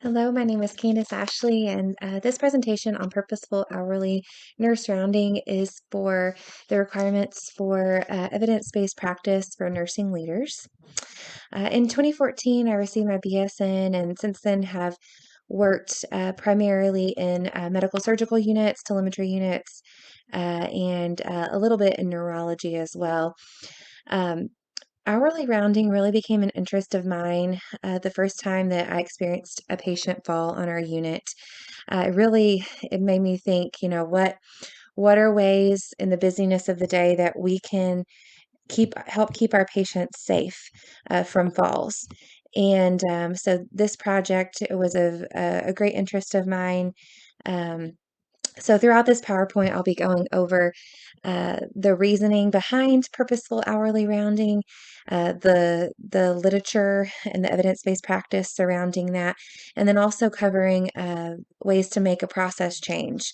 Hello, my name is Candace Ashley, and this presentation on purposeful hourly nurse rounding is for the requirements for evidence-based practice for nursing leaders. In 2014, I received my BSN, and since then have worked primarily in medical surgical units, telemetry units, and a little bit in neurology as well. Um, Hourly rounding really became an interest of mine the first time that I experienced a patient fall on our unit. It made me think, what are ways in the busyness of the day that we can help keep our patients safe from falls. And so this project was of a great interest of mine. Um, so throughout this PowerPoint, I'll be going over the reasoning behind purposeful hourly rounding, the literature and the evidence-based practice surrounding that, and then also covering ways to make a process change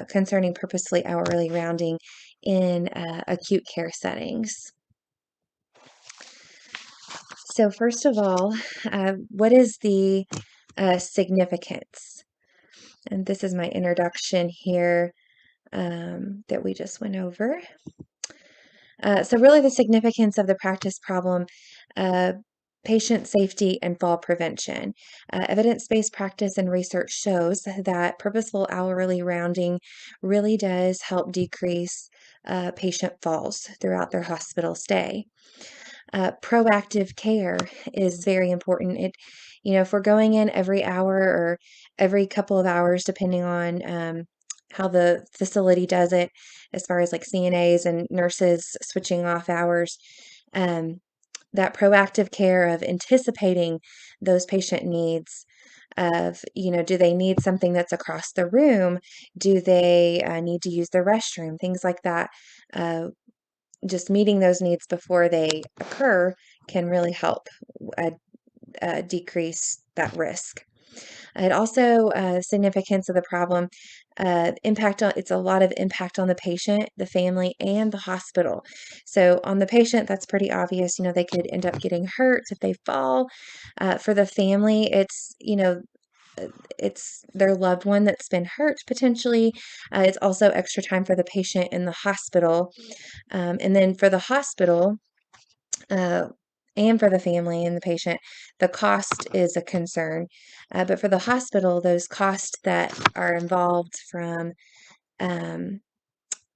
concerning purposefully hourly rounding in acute care settings. So first of all, what is the significance? And this is my introduction here that we just went over. So really the significance of the practice problem, uh, patient safety and fall prevention. Evidence-based practice and research shows that purposeful hourly rounding really does help decrease patient falls throughout their hospital stay. Proactive care is very important. If we're going in every hour or every couple of hours, depending on how the facility does it, as far as like CNAs and nurses switching off hours, um, that proactive care of anticipating those patient needs of, do they need something that's across the room? Do they need to use the restroom? Things like that. Just meeting those needs before they occur can really help uh, decrease that risk. It also significance of the problem it's a lot of impact on the patient, the family, and the hospital. So on the patient, that's pretty obvious. They could end up getting hurt if they fall. For the family, it's their loved one that's been hurt potentially. It's also extra time for the patient in the hospital. And then for the hospital, uh, and for the family and the patient, the cost is a concern. But for the hospital, those costs that are involved um,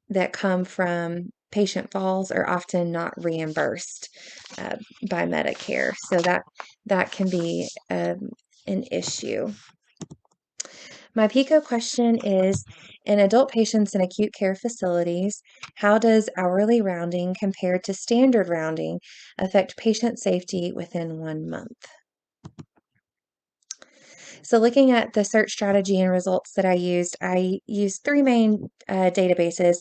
that come from patient falls are often not reimbursed uh, by Medicare. So that can be an issue. My PICO question is, in adult patients in acute care facilities, how does hourly rounding compared to standard rounding affect patient safety within 1 month? So looking at the search strategy and results that I used three main databases.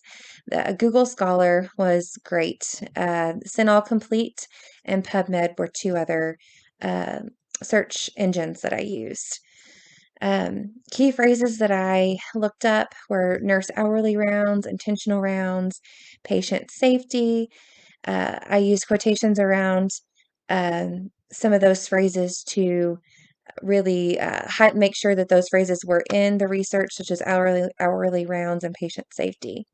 Google Scholar was great. CINAHL Complete and PubMed were two other uh, search engines that I used. Key phrases that I looked up were nurse hourly rounds, intentional rounds, patient safety. I used quotations around some of those phrases to really make sure that those phrases were in the research, such as hourly rounds and patient safety.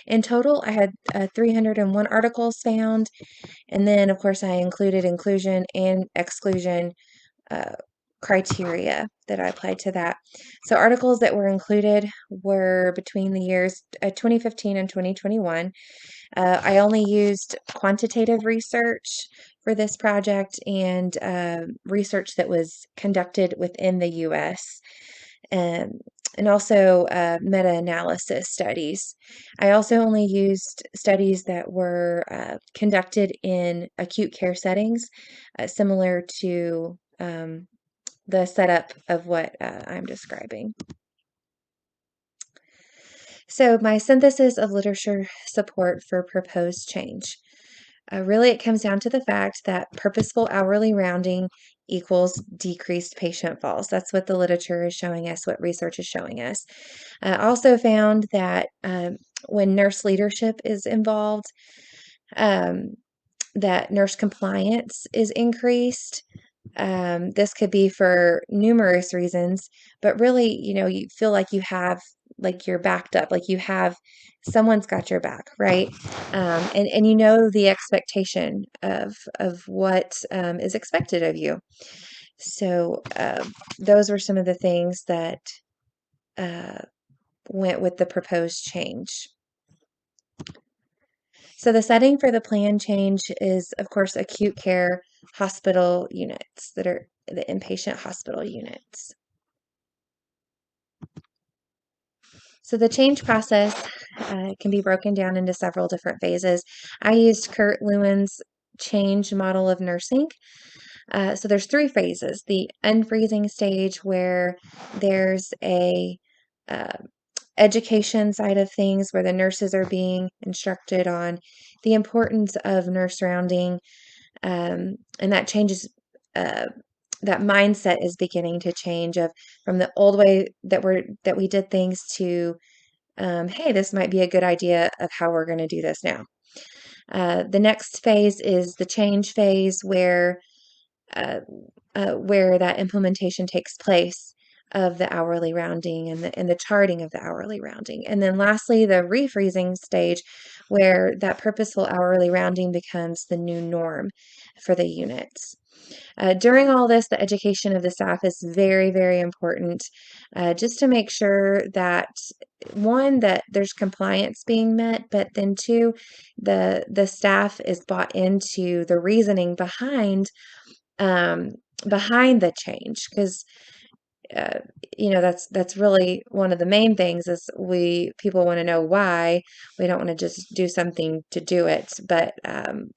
In total, I had 301 articles found, and then, of course, I included inclusion and exclusion criteria that I applied to that. So articles that were included were between the years 2015 and 2021. I only used quantitative research for this project and research that was conducted within the U.S. And also meta-analysis studies. I also only used studies that were conducted in acute care settings, similar to the setup of what I'm describing. So my synthesis of literature support for proposed change. Really, it comes down to the fact that purposeful hourly rounding equals decreased patient falls. That's what the literature is showing us, what research is showing us. Also found that when nurse leadership is involved, that nurse compliance is increased. This could be for numerous reasons, but really, you feel like like you're backed up, like someone's got your back, right? And you know the expectation of what is expected of you. So those were some of the things that uh, went with the proposed change. So the setting for the plan change is, of course, acute care hospital units that are the inpatient hospital units. So the change process can be broken down into several different phases. I used Kurt Lewin's change model of nursing. So there's three phases. The unfreezing stage, where there's a uh, education side of things, where the nurses are being instructed on the importance of nurse rounding, and that changes. That mindset is beginning to change from the old way that we did things to, hey, this might be a good idea of how we're going to do this now. The next phase is the change phase, uh, where that implementation takes place of the hourly rounding and the charting of the hourly rounding. And then lastly, the refreezing stage, where that purposeful hourly rounding becomes the new norm for the units. During all this, the education of the staff is very, very important, just to make sure that, one, that there's compliance being met, but then two, the staff is bought into the reasoning um, behind the change, because uh, that's really one of the main things is people want to know why. We don't want to just do something to do it, but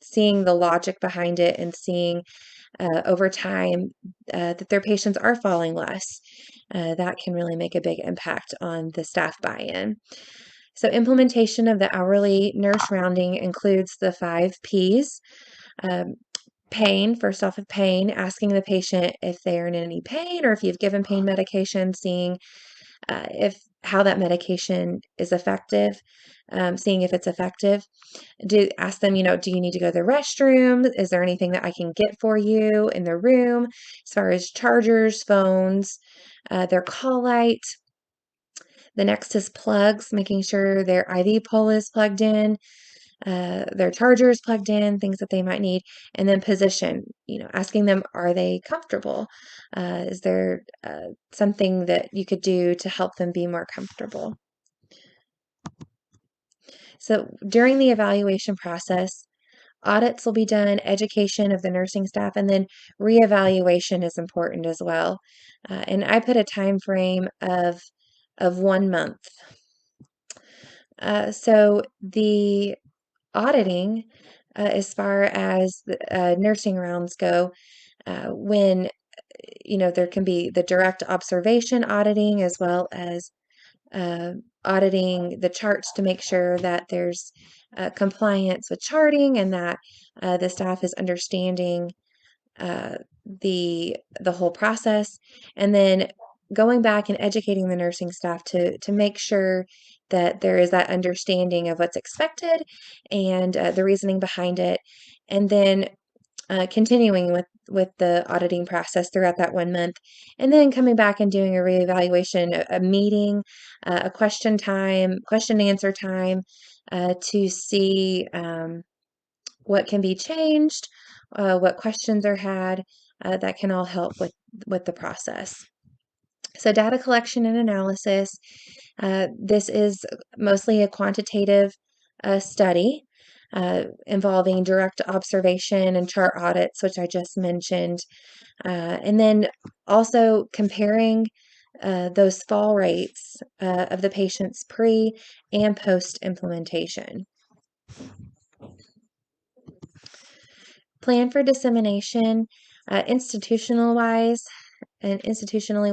seeing the logic behind it and seeing over time that their patients are falling less, that can really make a big impact on the staff buy-in. So implementation of the hourly nurse rounding includes the 5 Ps. Um, Pain, first off, of pain, asking the patient if they're in any pain or if you've given pain medication, seeing if how that medication is effective, seeing if it's effective. Ask them, do you need to go to the restroom? Is there anything that I can get for you in the room as far as chargers, phones, their call light? The next is plugs, making sure their IV pole is plugged in, their charger is plugged in, things that they might need. And then position, asking them, are they comfortable? Is there something that you could do to help them be more comfortable? So during the evaluation process, audits will be done, education of the nursing staff, and then reevaluation is important as well. And I put a time frame of 1 month. So the auditing, as far as the nursing rounds go, when there can be the direct observation auditing, as well as uh, auditing the charts to make sure that there's compliance with charting, and that the staff is understanding uh, the whole process, and then going back and educating the nursing staff to make sure that there is that understanding of what's expected and the reasoning behind it, and then continuing with the auditing process throughout that 1 month, and then coming back and doing a reevaluation, a meeting, a question and answer time, to see what can be changed, what questions are had, that can all help with the process. So data collection and analysis, this is mostly a quantitative study involving direct observation and chart audits, which I just mentioned, and then also comparing those fall rates of the patients pre and post implementation. Plan for dissemination, institutionally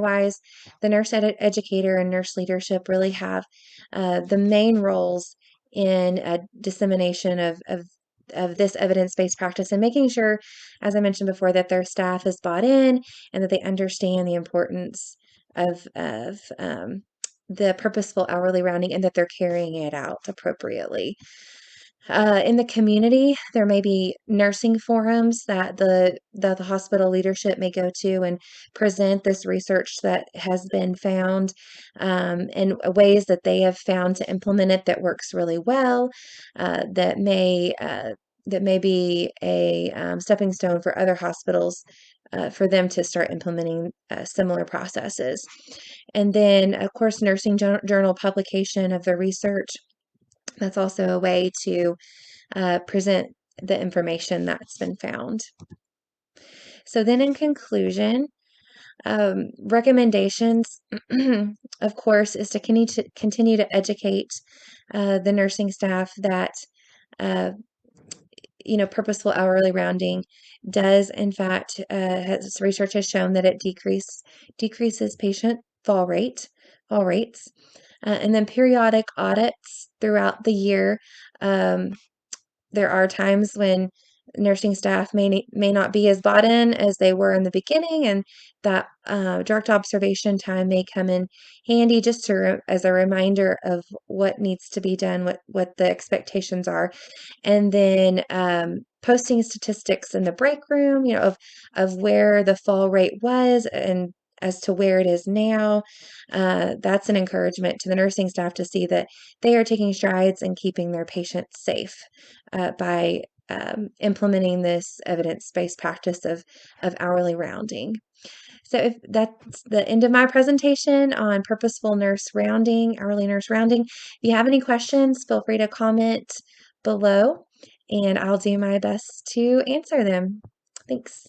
wise, the nurse educator and nurse leadership really have the main roles in dissemination of this evidence-based practice, and making sure, as I mentioned before, that their staff is bought in and that they understand the importance of the purposeful hourly rounding, and that they're carrying it out appropriately. In the community, there may be nursing forums that the hospital leadership may go to and present this research that has been found, and ways that they have found to implement it that works really well. That may be a stepping stone for other hospitals, for them to start implementing similar processes. And then, of course, nursing journal publication of the research. That's also a way to present the information that's been found. So then in conclusion, recommendations, of course, is to continue to educate the nursing staff that uh, purposeful hourly rounding does, in fact, research has shown that it decreases patient fall rates, and then periodic audits throughout the year. Um, there are times when nursing staff may not be as bought in as they were in the beginning, and that direct observation time may come in handy just as a reminder of what needs to be done, what the expectations are, and then posting statistics in the break room, of where the fall rate was and as to where it is now. That's an encouragement to the nursing staff to see that they are taking strides and keeping their patients safe by implementing this evidence-based practice of hourly rounding. So if that's the end of my presentation on purposeful nurse rounding, hourly nurse rounding. If you have any questions, feel free to comment below, and I'll do my best to answer them. Thanks.